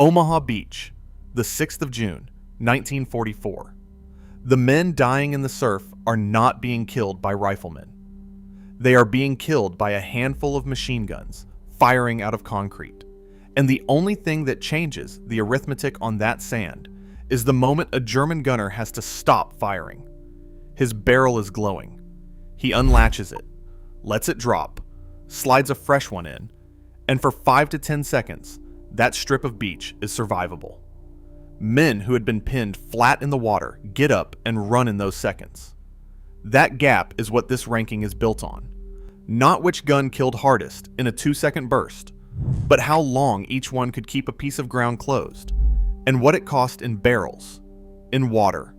Omaha Beach, the 6th of June, 1944. The men dying in the surf are not being killed by riflemen. They are being killed by a handful of machine guns firing out of concrete. And the only thing that changes the arithmetic on that sand is the moment a German gunner has to stop firing. His barrel is glowing. He unlatches it, lets it drop, slides a fresh one in, and for 5 to 10 seconds, that strip of beach is survivable. Men who had been pinned flat in the water get up and run in those seconds. That gap is what this ranking is built on. Not which gun killed hardest in a 2-second burst, but how long each one could keep a piece of ground closed, and what it cost in barrels, in water,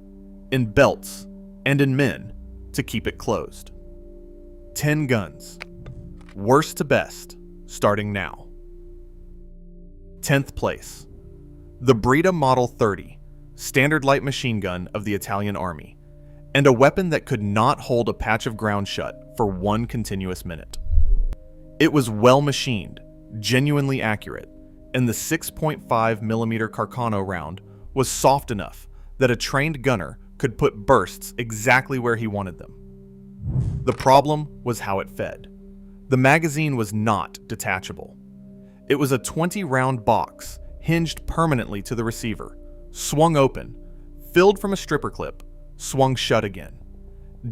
in belts, and in men to keep it closed. 10 guns. Worst to best, starting now. 10th place. The Breda Model 30, standard light machine gun of the Italian Army, and a weapon that could not hold a patch of ground shut for one continuous minute. It was well machined, genuinely accurate, and the 6.5mm Carcano round was soft enough that a trained gunner could put bursts exactly where he wanted them. The problem was how it fed. The magazine was not detachable. It was a 20-round box hinged permanently to the receiver, swung open, filled from a stripper clip, swung shut again.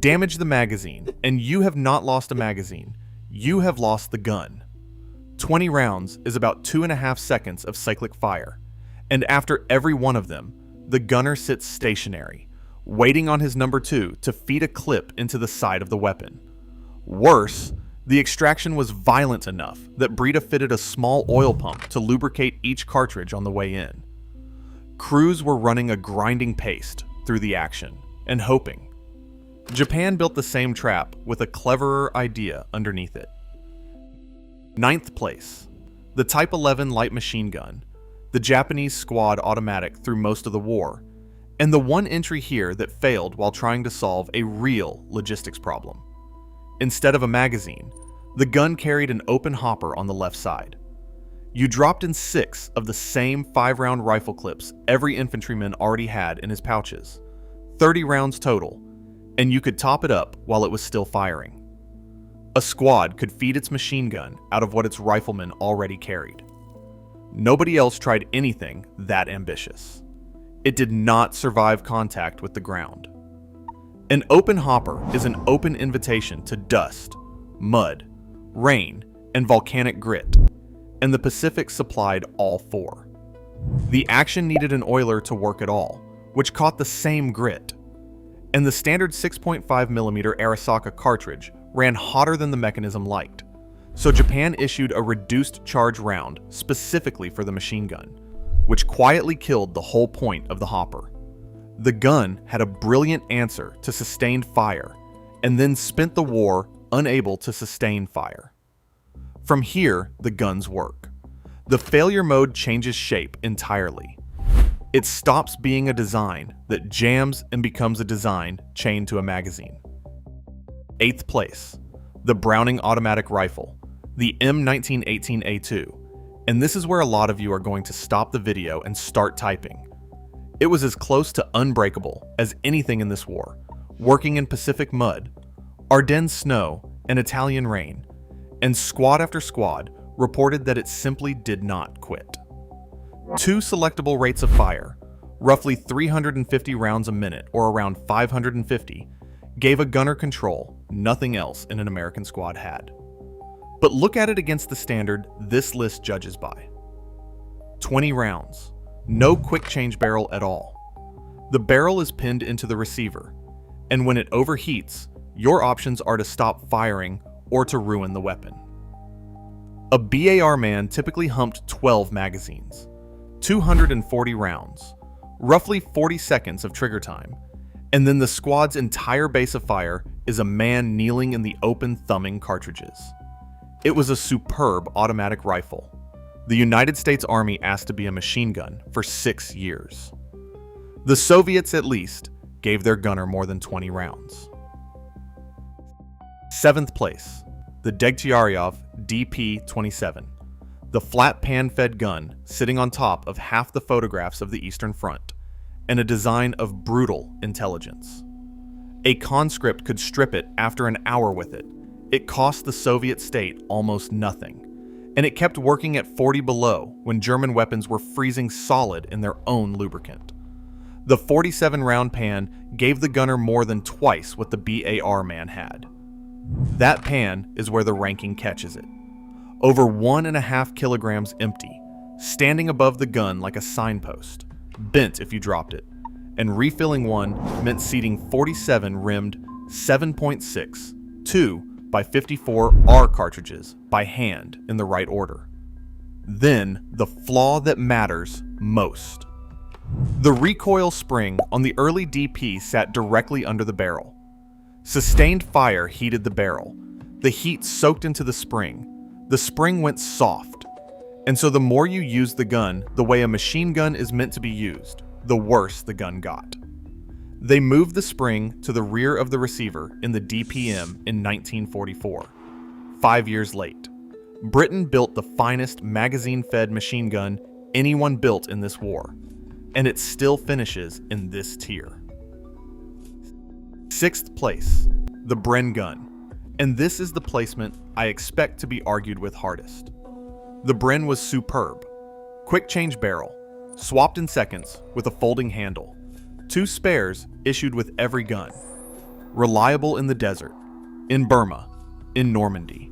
Damage the magazine, and you have not lost a magazine, you have lost the gun. 20 rounds is about 2.5 seconds of cyclic fire, and after every one of them, the gunner sits stationary, waiting on his number 2 to feed a clip into the side of the weapon. Worse, the extraction was violent enough that Breda fitted a small oil pump to lubricate each cartridge on the way in. Crews were running a grinding paste through the action and hoping. Japan built the same trap with a cleverer idea underneath it. 9th place. The Type 11 light machine gun, the Japanese squad automatic through most of the war, and the one entry here that failed while trying to solve a real logistics problem. Instead of a magazine, the gun carried an open hopper on the left side. You dropped in 6 of the same 5-round rifle clips every infantryman already had in his pouches, 30 rounds total, and you could top it up while it was still firing. A squad could feed its machine gun out of what its riflemen already carried. Nobody else tried anything that ambitious. It did not survive contact with the ground. An open hopper is an open invitation to dust, mud, rain, and volcanic grit, and the Pacific supplied all 4. The action needed an oiler to work at all, which caught the same grit, and the standard 6.5mm Arisaka cartridge ran hotter than the mechanism liked, so Japan issued a reduced charge round specifically for the machine gun, which quietly killed the whole point of the hopper. The gun had a brilliant answer to sustained fire, and then spent the war unable to sustain fire. From here, the guns work. The failure mode changes shape entirely. It stops being a design that jams and becomes a design chained to a magazine. 8th place. The Browning automatic rifle, the M1918A2, and this is where a lot of you are going to stop the video and start typing. It was as close to unbreakable as anything in this war, working in Pacific mud, Ardennes snow, and Italian rain, and squad after squad reported that it simply did not quit. 2 selectable rates of fire, roughly 350 rounds a minute or around 550, gave a gunner control nothing else in an American squad had. But look at it against the standard this list judges by. 20 rounds, no quick change barrel at all. The barrel is pinned into the receiver, and when it overheats, your options are to stop firing or to ruin the weapon. A BAR man typically humped 12 magazines, 240 rounds, roughly 40 seconds of trigger time, and then the squad's entire base of fire is a man kneeling in the open thumbing cartridges. It was a superb automatic rifle. The United States Army asked to be a machine gun for 6 years. The Soviets, at least, gave their gunner more than 20 rounds. 7th place, the Degtyaryov DP-27, the flat pan-fed gun sitting on top of half the photographs of the Eastern Front, and a design of brutal intelligence. A conscript could strip it after an hour with it. It cost the Soviet state almost nothing, and it kept working at 40 below when German weapons were freezing solid in their own lubricant. The 47-round pan gave the gunner more than twice what the BAR man had. That pan is where the ranking catches it. Over 1.5 kilograms empty, standing above the gun like a signpost, bent if you dropped it, and refilling one meant seating 47 rimmed 7.6 2x54 R cartridges by hand in the right order. Then, the flaw that matters most. The recoil spring on the early DP sat directly under the barrel. Sustained fire heated the barrel. The heat soaked into the spring. The spring went soft. And so the more you used the gun the way a machine gun is meant to be used, the worse the gun got. They moved the spring to the rear of the receiver in the DPM in 1944, 5 years late. Britain built the finest magazine-fed machine gun anyone built in this war, and it still finishes in this tier. 6th place, the Bren gun, and this is the placement I expect to be argued with hardest. The Bren was superb. Quick change barrel, swapped in seconds with a folding handle. 2 spares issued with every gun. Reliable in the desert, in Burma, in Normandy.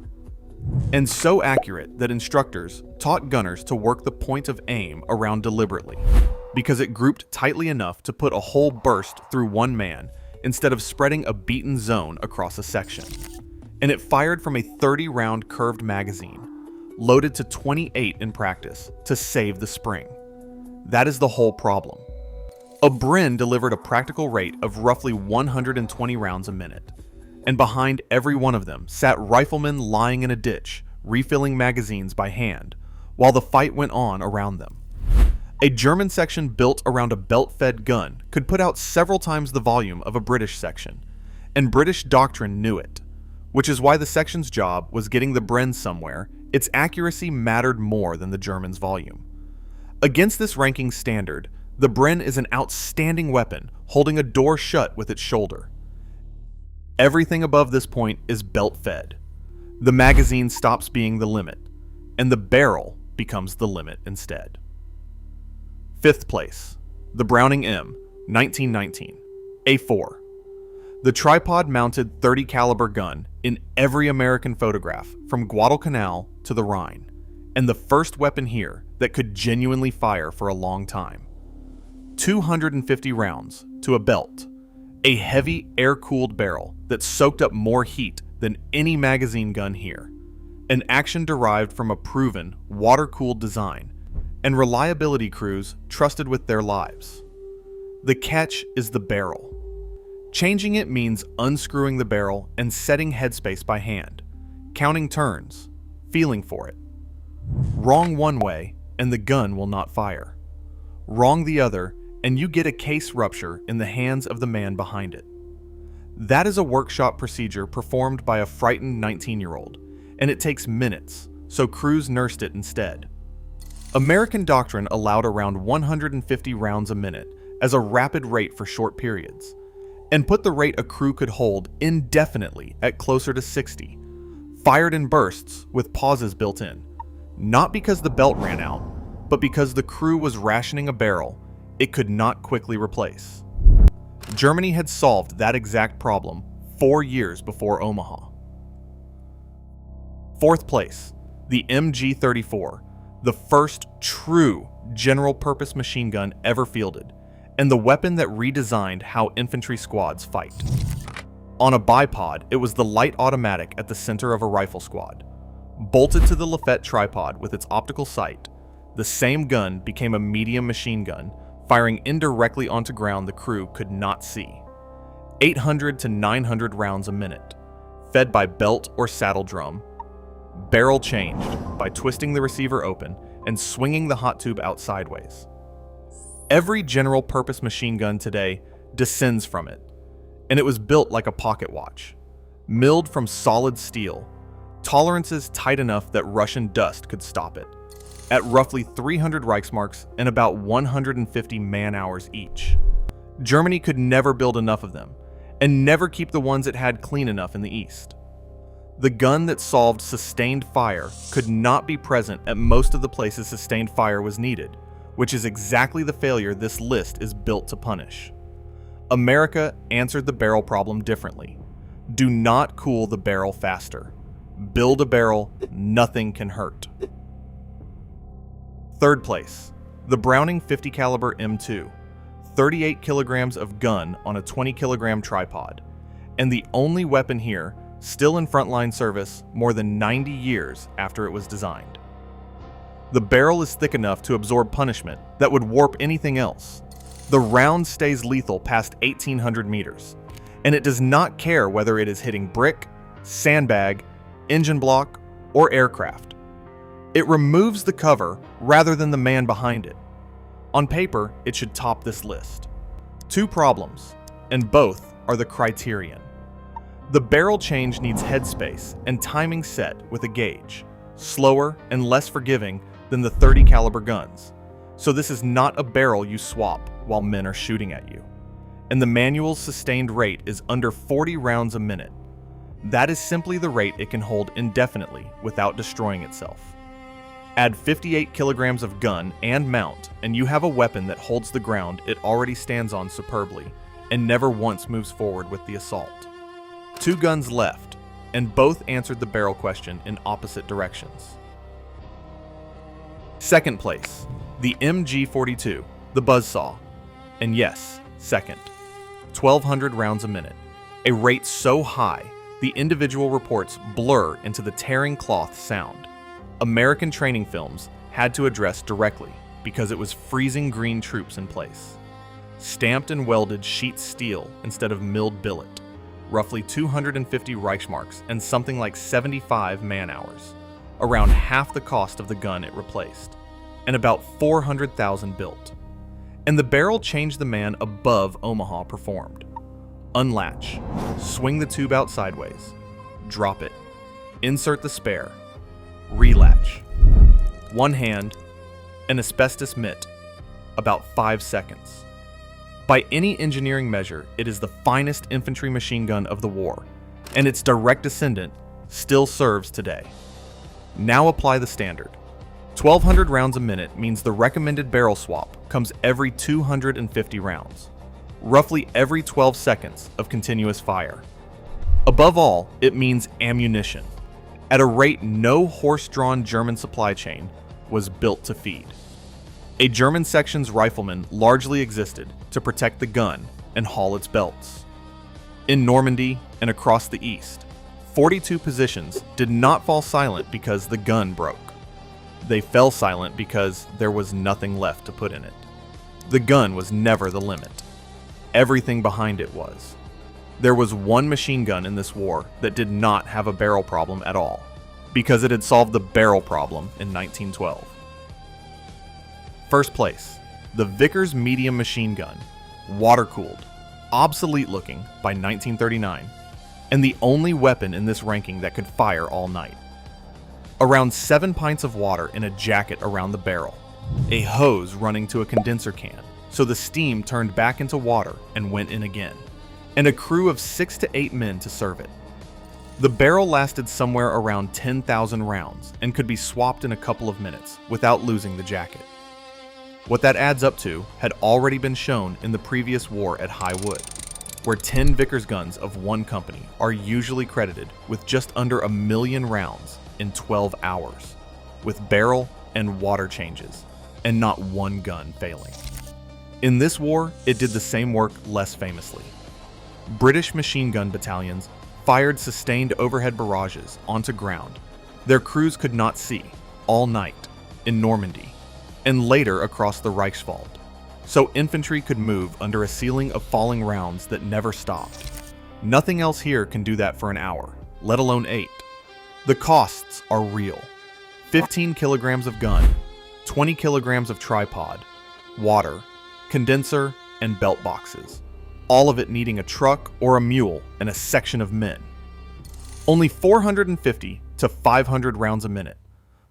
And so accurate that instructors taught gunners to work the point of aim around deliberately, because it grouped tightly enough to put a whole burst through one man instead of spreading a beaten zone across a section. And it fired from a 30-round curved magazine, loaded to 28 in practice, to save the spring. That is the whole problem. A Bren delivered a practical rate of roughly 120 rounds a minute, and behind every one of them sat riflemen lying in a ditch, refilling magazines by hand, while the fight went on around them. A German section built around a belt-fed gun could put out several times the volume of a British section, and British doctrine knew it, which is why the section's job was getting the Bren somewhere. Its accuracy mattered more than the Germans' volume. Against this ranking standard, the Bren is an outstanding weapon, holding a door shut with its shoulder. Everything above this point is belt-fed. The magazine stops being the limit, and the barrel becomes the limit instead. 5th place, the Browning M, 1919, A4. The tripod-mounted 30 caliber gun in every American photograph from Guadalcanal to the Rhine, and the first weapon here that could genuinely fire for a long time. 250 rounds to a belt, a heavy air-cooled barrel that soaked up more heat than any magazine gun here, an action derived from a proven water-cooled design, and reliability crews trusted with their lives. The catch is the barrel. Changing it means unscrewing the barrel and setting headspace by hand, counting turns, feeling for it. Wrong one way, and the gun will not fire. Wrong the other, and you get a case rupture in the hands of the man behind it. That is a workshop procedure performed by a frightened 19-year-old, and it takes minutes, so crews nursed it instead. American doctrine allowed around 150 rounds a minute as a rapid rate for short periods, and put the rate a crew could hold indefinitely at closer to 60, fired in bursts with pauses built in, not because the belt ran out, but because the crew was rationing a barrel it could not quickly replace. Germany had solved that exact problem 4 years before Omaha. 4th place, the MG34, the first true general-purpose machine gun ever fielded, and the weapon that redesigned how infantry squads fight. On a bipod, it was the light automatic at the center of a rifle squad. Bolted to the Lafette tripod with its optical sight, the same gun became a medium machine gun, firing indirectly onto ground the crew could not see. 800 to 900 rounds a minute, fed by belt or saddle drum. Barrel changed by twisting the receiver open and swinging the hot tube out sideways. Every general-purpose machine gun today descends from it, and it was built like a pocket watch, milled from solid steel, tolerances tight enough that Russian dust could stop it. at roughly 300 Reichsmarks and about 150 man-hours each. Germany could never build enough of them, and never keep the ones it had clean enough in the East. The gun that solved sustained fire could not be present at most of the places sustained fire was needed, which is exactly the failure this list is built to punish. America answered the barrel problem differently. Do not cool the barrel faster. Build a barrel nothing can hurt. Third place, the Browning 50 caliber M2, 38 kilograms of gun on a 20 kilogram tripod, and the only weapon here still in frontline service more than 90 years after it was designed. The barrel is thick enough to absorb punishment that would warp anything else. The round stays lethal past 1,800 meters, and it does not care whether it is hitting brick, sandbag, engine block, or aircraft. It removes the cover rather than the man behind it. On paper, it should top this list. Two problems, and both are the criterion. The barrel change needs headspace and timing set with a gauge, slower and less forgiving than the 30 caliber guns. So this is not a barrel you swap while men are shooting at you. And the manual's sustained rate is under 40 rounds a minute. That is simply the rate it can hold indefinitely without destroying itself. Add 58 kilograms of gun and mount, and you have a weapon that holds the ground it already stands on superbly and never once moves forward with the assault. Two guns left, and both answered the barrel question in opposite directions. Second place, the MG42, the Buzzsaw. And yes, second, 1,200 rounds a minute, a rate so high the individual reports blur into the tearing cloth sound. American training films had to address directly because it was freezing green troops in place. Stamped and welded sheet steel instead of milled billet, roughly 250 Reichsmarks and something like 75 man-hours, around half the cost of the gun it replaced, and about 400,000 built. And the barrel changed the man above Omaha performed. Unlatch, swing the tube out sideways, drop it, insert the spare, relatch, one hand, an asbestos mitt, about 5 seconds. By any engineering measure, it is the finest infantry machine gun of the war, and its direct descendant still serves today. Now apply the standard. 1,200 rounds a minute means the recommended barrel swap comes every 250 rounds, roughly every 12 seconds of continuous fire. Above all, it means ammunition, at a rate no horse-drawn German supply chain was built to feed. A German section's riflemen largely existed to protect the gun and haul its belts. In Normandy and across the East, 42 positions did not fall silent because the gun broke. They fell silent because there was nothing left to put in it. The gun was never the limit. Everything behind it was. There was one machine gun in this war that did not have a barrel problem at all, because it had solved the barrel problem in 1912. First place, the Vickers medium machine gun, water-cooled, obsolete looking by 1939, and the only weapon in this ranking that could fire all night. Around 7 pints of water in a jacket around the barrel, a hose running to a condenser can, so the steam turned back into water and went in again, and a crew of 6 to 8 men to serve it. The barrel lasted somewhere around 10,000 rounds and could be swapped in a couple of minutes without losing the jacket. What that adds up to had already been shown in the previous war at High Wood, where 10 Vickers guns of one company are usually credited with just under 1 million rounds in 12 hours, with barrel and water changes, and not one gun failing. In this war, it did the same work less famously. British machine gun battalions fired sustained overhead barrages onto ground their crews could not see all night in Normandy, and later across the Reichswald, so infantry could move under a ceiling of falling rounds that never stopped. Nothing else here can do that for an hour, let alone 8. The costs are real. 15 kilograms of gun, 20 kilograms of tripod, water, condenser, and belt boxes. All of it needing a truck or a mule and a section of men. Only 450 to 500 rounds a minute.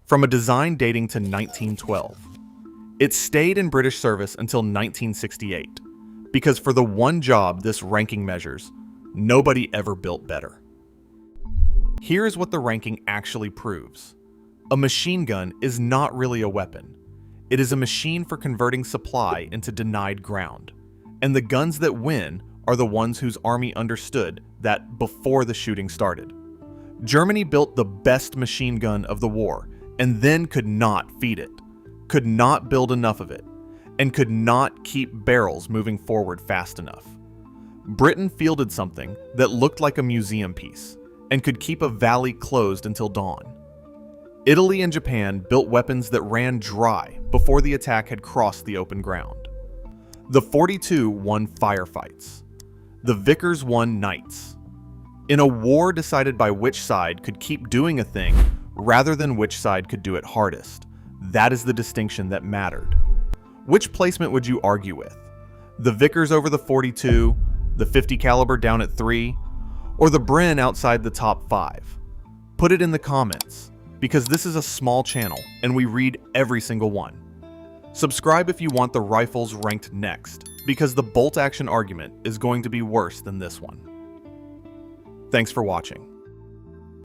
from a design dating to 1912. It stayed in British service until 1968, because for the one job this ranking measures, nobody ever built better. Here is what the ranking actually proves. A machine gun is not really a weapon. It is a machine for converting supply into denied ground. And the guns that win are the ones whose army understood that before the shooting started. Germany built the best machine gun of the war and then could not feed it, could not build enough of it, and could not keep barrels moving forward fast enough. Britain fielded something that looked like a museum piece and could keep a valley closed until dawn. Italy and Japan built weapons that ran dry before the attack had crossed the open ground. The 42 won firefights. The Vickers won nights. In a war decided by which side could keep doing a thing rather than which side could do it hardest, that is the distinction that mattered. Which placement would you argue with? The Vickers over the 42, the 50 caliber down at 3, or the Bren outside the top 5? Put it in the comments, because this is a small channel and we read every single one. Subscribe if you want the rifles ranked next, because the bolt action argument is going to be worse than this one. Thanks for watching.